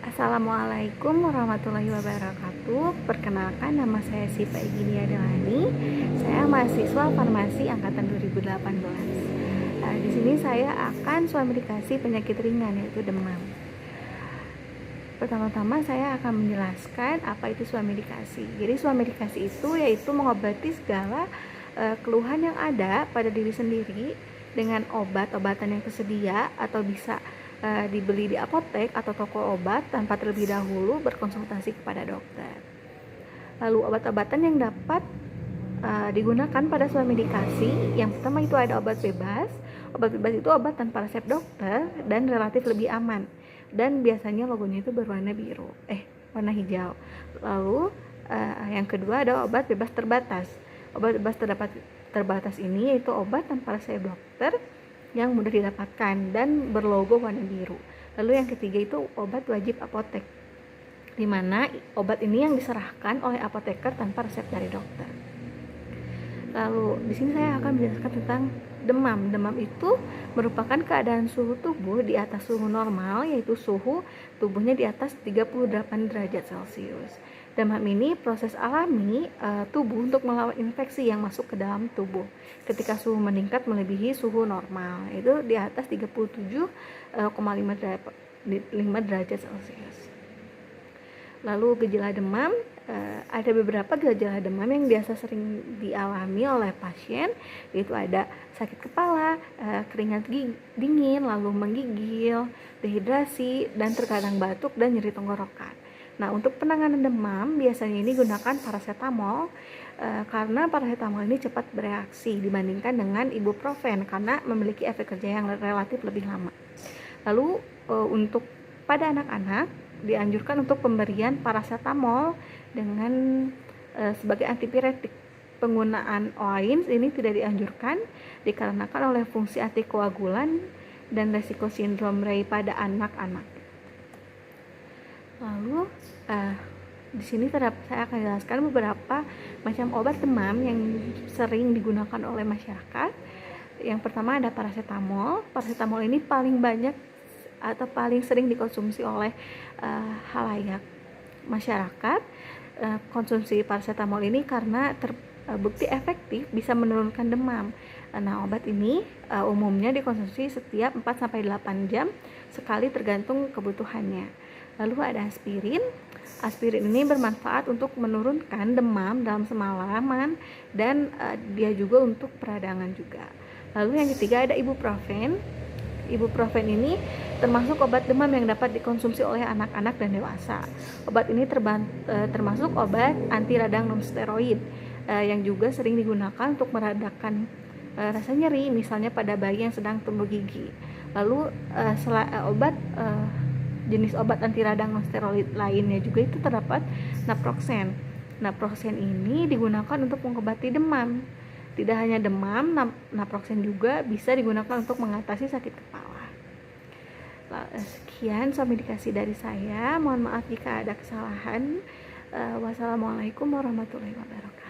Assalamualaikum warahmatullahi wabarakatuh. Perkenalkan, nama saya Siva Eginia Delani. Saya mahasiswa farmasi angkatan 2018. Di sini saya akan suamedikasi penyakit ringan, yaitu demam. Pertama-tama saya akan menjelaskan apa itu suamedikasi. Jadi suamedikasi itu yaitu mengobati segala keluhan yang ada pada diri sendiri dengan obat-obatan yang tersedia atau bisa dibeli di apotek atau toko obat tanpa terlebih dahulu berkonsultasi kepada dokter. Lalu obat-obatan yang dapat digunakan pada suamedikasi, yang pertama itu ada obat bebas. Obat bebas itu obat tanpa resep dokter dan relatif lebih aman, dan biasanya logonya itu berwarna warna hijau. Lalu yang kedua ada obat bebas terbatas. Obat bebas terbatas ini yaitu obat tanpa resep dokter yang mudah didapatkan dan berlogo warna biru. Lalu yang ketiga itu obat wajib apotek, di mana obat ini yang diserahkan oleh apoteker tanpa resep dari dokter. Lalu di sini saya akan menjelaskan tentang demam. Demam itu merupakan keadaan suhu tubuh di atas suhu normal, yaitu suhu tubuhnya di atas 38 derajat Celcius. Demam ini proses alami tubuh untuk melawan infeksi yang masuk ke dalam tubuh ketika suhu meningkat melebihi suhu normal, itu di atas 37,5 derajat Celcius. Lalu gejala demam, ada beberapa gejala demam yang biasa sering dialami oleh pasien, yaitu ada sakit kepala, keringat dingin, lalu menggigil, dehidrasi, dan terkadang batuk dan nyeri tenggorokan. Nah, untuk penanganan demam biasanya ini gunakan paracetamol, karena paracetamol ini cepat bereaksi dibandingkan dengan ibuprofen karena memiliki efek kerja yang relatif lebih lama. Lalu untuk pada anak-anak dianjurkan untuk pemberian paracetamol dengan sebagai antipiretik. Penggunaan OAINS ini tidak dianjurkan dikarenakan oleh fungsi antikoagulan dan resiko sindrom Rey pada anak-anak. Lalu di sini saya akan jelaskan beberapa macam obat demam yang sering digunakan oleh masyarakat. Yang pertama ada paracetamol. Paracetamol ini paling banyak atau paling sering dikonsumsi oleh halayak masyarakat. Konsumsi paracetamol ini karena terbukti efektif bisa menurunkan demam. Nah, obat ini umumnya dikonsumsi setiap 4-8 jam sekali tergantung kebutuhannya. Lalu ada aspirin. Aspirin ini bermanfaat untuk menurunkan demam dalam semalaman dan dia juga untuk peradangan juga. Lalu yang ketiga ada ibuprofen. Ibuprofen ini termasuk obat demam yang dapat dikonsumsi oleh anak-anak dan dewasa. Obat ini termasuk obat anti radang nonsteroid yang juga sering digunakan untuk meredakan rasa nyeri, misalnya pada bayi yang sedang tumbuh gigi. Lalu jenis obat anti radang nonsteroid lainnya juga itu terdapat naproxen. Naproxen ini digunakan untuk mengobati demam. Tidak hanya demam, naproxen juga bisa digunakan untuk mengatasi sakit kepala. Sekian suamedikasi dari saya. Mohon maaf jika ada kesalahan. Wassalamualaikum warahmatullahi wabarakatuh.